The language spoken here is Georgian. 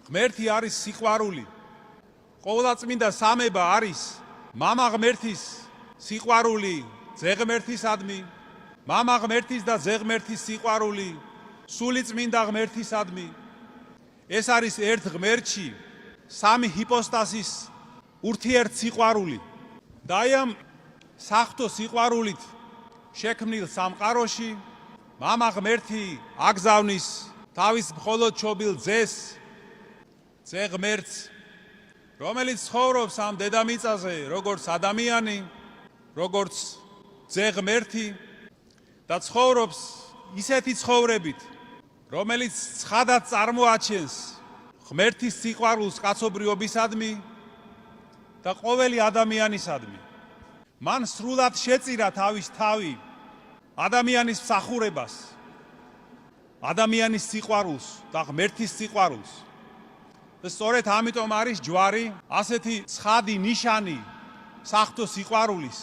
ღმერთი არის სიყვარული. ყოვლადწმინდა სამება არის მამა ღმერთის სიყვარული ძე ღმერთისადმი, მამა ღმერთის და ძე ღმერთის სიყვარული სულიწმინდა ღმერთისადმი. ეს არის ერთ ღმერთში სამი ჰიპოსტასის ურთიერთ სიყვარული. და აი ამ საღვთო სიყვარულით შექმნილ სამყაროში მამა ღმერთი აგზავნის თავის მხოლოდ ჩობილ ძეს, ძე ღმერთს, რომელიც ცხოვრობს ამ დედამიწაზე როგორც ადამიანი, როგორც ძე ღმერთი და ცხოვრობს ისეთი ცხოვრებით, რომელიც ცხადად წარმოაჩენს ღმერთის სიყვარულს კაცობრიობისადმი და ყოველი ადამიანისადმი. მან სრულად შეწირა თავის თავი ადამიანის მსახურებას, ადამიანის სიყვარულს და ღმერთის სიყვარულს. და სწორედ ამიტომ არის ჯვარი ასეთი ცხადი ნიშანი საღვთო სიყვარულის.